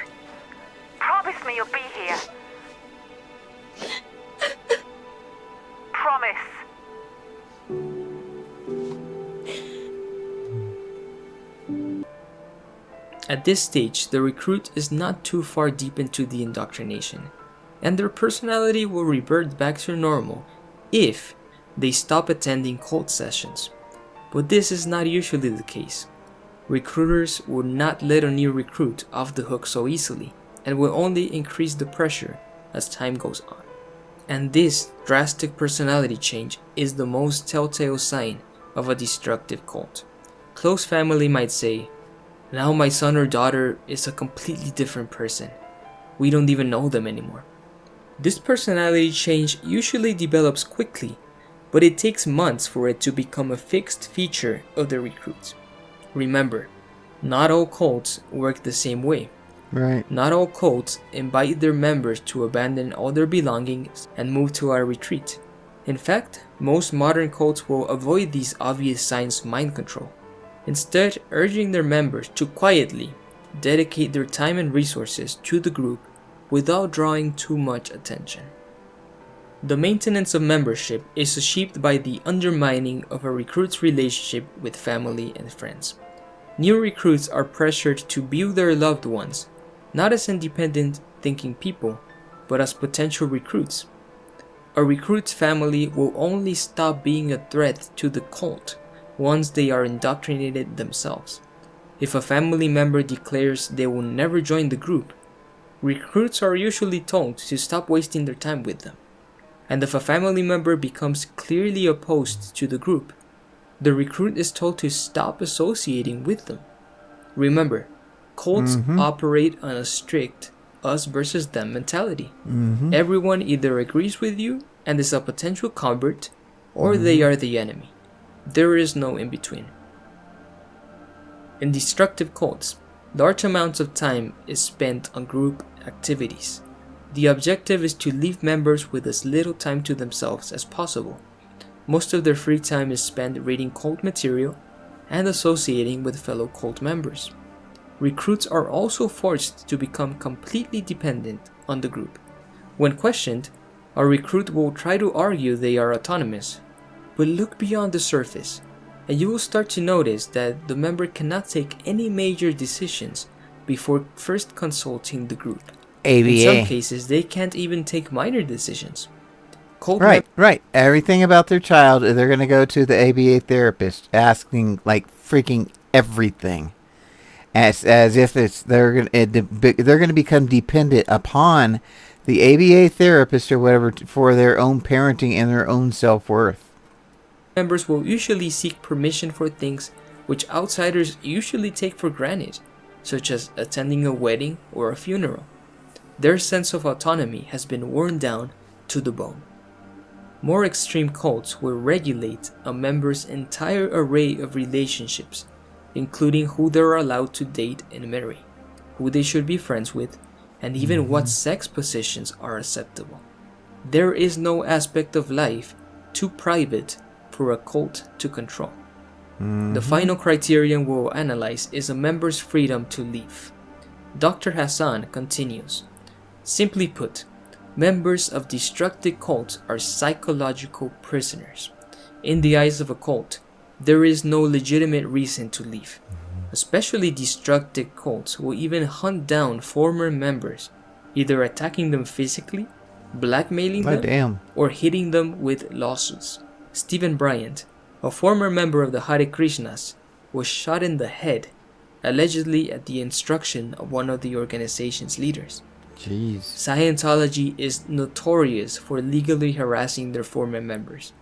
Promise me you'll be here. Promise. At this stage, the recruit is not too far deep into the indoctrination, and their personality will revert back to normal if they stop attending cult sessions. But this is not usually the case. Recruiters will not let a new recruit off the hook so easily, and will only increase the pressure as time goes on. And this drastic personality change is the most telltale sign of a destructive cult. Close family might say, "Now my son or daughter is a completely different person. We don't even know them anymore." This personality change usually develops quickly, but it takes months for it to become a fixed feature of the recruits. Remember, not all cults work the same way. Right. Not all cults invite their members to abandon all their belongings and move to our retreat. In fact, most modern cults will avoid these obvious signs of mind control, instead urging their members to quietly dedicate their time and resources to the group without drawing too much attention. The maintenance of membership is achieved by the undermining of a recruit's relationship with family and friends. New recruits are pressured to view their loved ones not as independent thinking people, but as potential recruits. A recruit's family will only stop being a threat to the cult once they are indoctrinated themselves. If a family member declares they will never join the group, recruits are usually told to stop wasting their time with them. And if a family member becomes clearly opposed to the group, the recruit is told to stop associating with them. Remember, cults operate on a strict us versus them mentality. Everyone either agrees with you and is a potential convert, or they are the enemy. There is no in between. In destructive cults, large amounts of time is spent on group activities. The objective is to leave members with as little time to themselves as possible. Most of their free time is spent reading cult material and associating with fellow cult members. Recruits are also forced to become completely dependent on the group. When questioned, a recruit will try to argue they are autonomous, but look beyond the surface, and you will start to notice that the member cannot take any major decisions before first consulting the group. ABA. In some cases, they can't even take minor decisions. Right. Everything about their child, they're going to go to the ABA therapist, asking like freaking everything, as if they're going to become dependent upon the ABA therapist or whatever for their own parenting and their own self-worth. Members will usually seek permission for things which outsiders usually take for granted, such as attending a wedding or a funeral. Their sense of autonomy has been worn down to the bone. More extreme cults will regulate a member's entire array of relationships, including who they're allowed to date and marry, who they should be friends with, and even what sex positions are acceptable. There is no aspect of life too private for a cult to control. The final criterion we'll analyze is a member's freedom to leave. Dr. Hassan continues, simply put, members of destructive cults are psychological prisoners. In the eyes of a cult, there is no legitimate reason to leave. Especially destructive cults will even hunt down former members, either attacking them physically, blackmailing them, or hitting them with lawsuits. Stephen Bryant, a former member of the Hare Krishnas, was shot in the head, allegedly at the instruction of one of the organization's leaders. Jeez. Scientology is notorious for legally harassing their former members,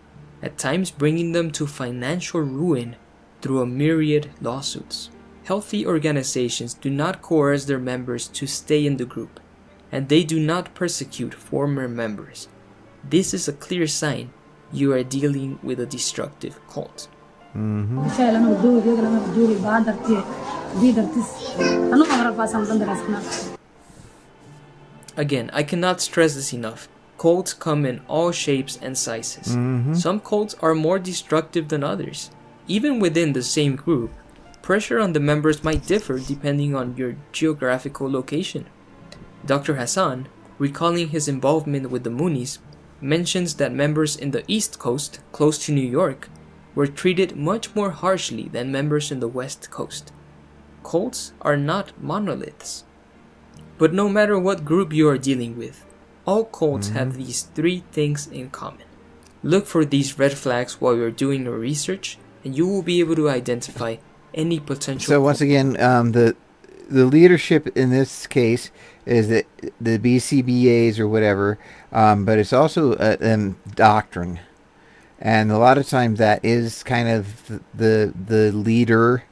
at times bringing them to financial ruin through a myriad lawsuits. Healthy organizations do not coerce their members to stay in the group, and they do not persecute former members. This is a clear sign you are dealing with a destructive cult. Again, I cannot stress this enough. Cults come in all shapes and sizes. Some cults are more destructive than others. Even within the same group, pressure on the members might differ depending on your geographical location. Dr. Hassan, recalling his involvement with the Moonies, mentions that members in the East Coast, close to New York, were treated much more harshly than members in the West Coast. Cults are not monoliths. But no matter what group you are dealing with, all cults have these three things in common. Look for these red flags while you're doing your research, and you will be able to identify any potential. So once again, the leadership in this case is the BCBAs or whatever, but it's also doctrine, and a lot of times that is kind of the leader.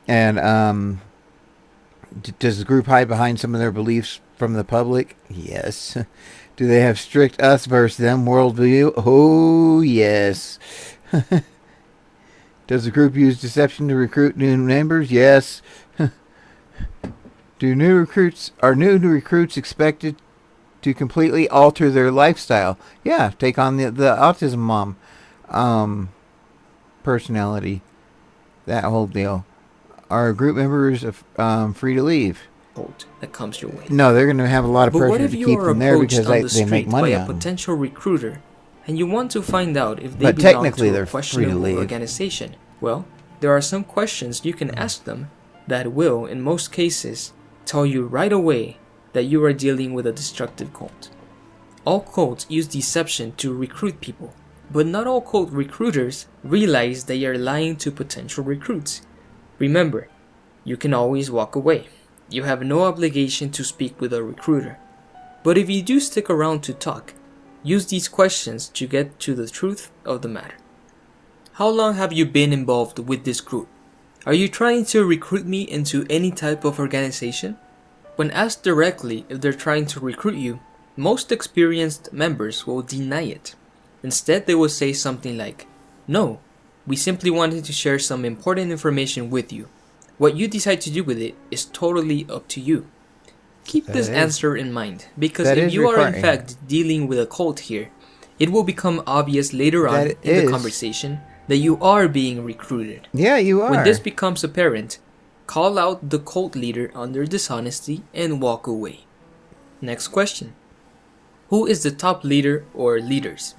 And does the group hide behind some of their beliefs from the public? Yes. Do they have strict us versus them worldview? Oh yes. Does the group use deception to recruit new members? Yes. Are new recruits expected to completely alter their lifestyle? Yeah, take on the autism mom personality. That whole deal. Are group members free to leave? That comes your way. No, they're going to have a lot of pressure to keep them there because they make money by a on them. potential recruiter, and you want to find out if they But belong technically to they're a free to questionable leave. organization. Well, there are some questions you can ask them that will, in most cases, tell you right away that you are dealing with a destructive cult. All cults use deception to recruit people, but not all cult recruiters realize they are lying to potential recruits. Remember, you can always walk away. You have no obligation to speak with a recruiter. But if you do stick around to talk, use these questions to get to the truth of the matter. How long have you been involved with this group? Are you trying to recruit me into any type of organization? When asked directly if they're trying to recruit you, most experienced members will deny it. Instead, they will say something like, "No, we simply wanted to share some important information with you. What you decide to do with it is totally up to you." Keep this answer in mind, because if you are in fact dealing with a cult here, it will become obvious later on in the conversation that you are being recruited. Yeah, you are. When this becomes apparent, call out the cult leader under dishonesty and walk away. Next question. Who is the top leader or leaders?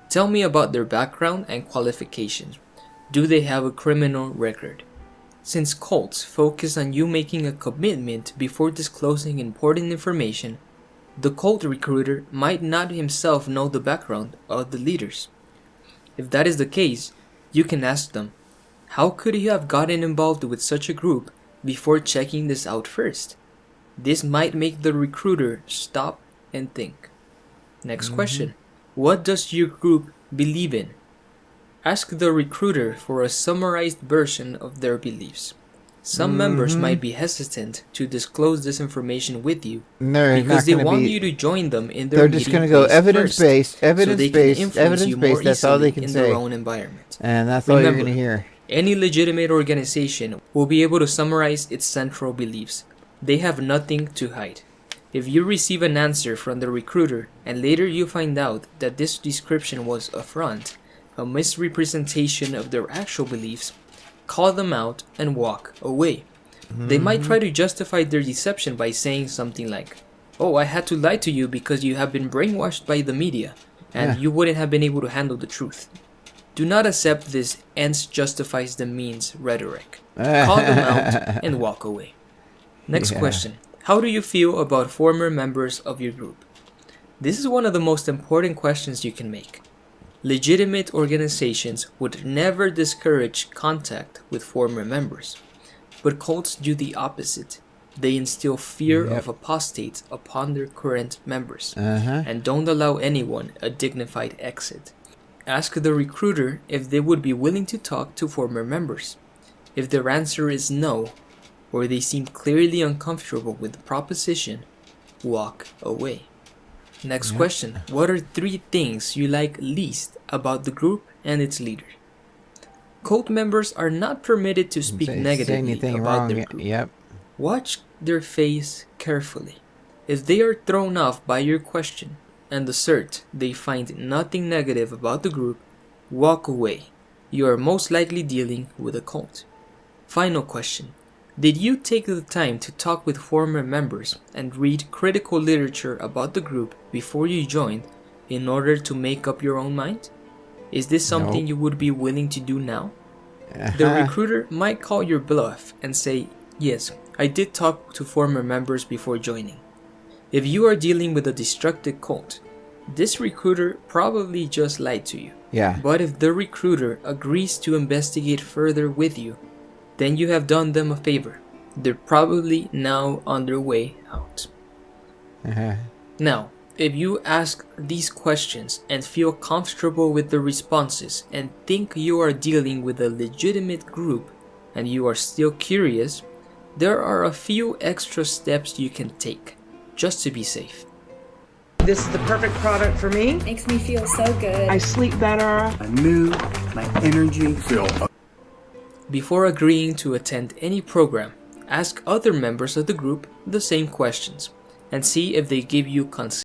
Tell me about their background and qualifications. Do they have a criminal record? Since cults focus on you making a commitment before disclosing important information, the cult recruiter might not himself know the background of the leaders. If that is the case, you can ask them, how could you have gotten involved with such a group before checking this out first? This might make the recruiter stop and think. Next question. What does your group believe in? Ask the recruiter for a summarized version of their beliefs. Some members might be hesitant to disclose this information with you because they want you to join them in their They're just going to go evidence-based, evidence-based, evidence-based. That's all they can in say. their own environment. And that's all you're going to hear. Any legitimate organization will be able to summarize its central beliefs. They have nothing to hide. If you receive an answer from the recruiter and later you find out that this description was a front, a misrepresentation of their actual beliefs, call them out and walk away. They might try to justify their deception by saying something like, "Oh, I had to lie to you because you have been brainwashed by the media and you wouldn't have been able to handle the truth." Do not accept this ends justifies the means rhetoric. Call them out and walk away. Next question. How do you feel about former members of your group? This is one of the most important questions you can make. Legitimate organizations would never discourage contact with former members, but cults do the opposite. They instill fear of apostates upon their current members and don't allow anyone a dignified exit. Ask the recruiter if they would be willing to talk to former members. If their answer is no, or they seem clearly uncomfortable with the proposition, walk away. Next question. What are 3 things you like least about the group and its leader? Cult members are not permitted to speak negatively about their group. Watch their face carefully. If they are thrown off by your question and assert they find nothing negative about the group, walk away. You are most likely dealing with a cult. Final question. Did you take the time to talk with former members and read critical literature about the group before you joined in order to make up your own mind? Is this something you would be willing to do now? The recruiter might call your bluff and say, "Yes, I did talk to former members before joining." If you are dealing with a destructive cult, this recruiter probably just lied to you. Yeah. But if the recruiter agrees to investigate further with you, then you have done them a favor. They're probably now on their way out. Now, if you ask these questions and feel comfortable with the responses and think you are dealing with a legitimate group and you are still curious, there are a few extra steps you can take just to be safe. This is the perfect product for me. Makes me feel so good. I sleep better. My mood, my energy feel. Before agreeing to attend any program, ask other members of the group the same questions and see if they give you consent.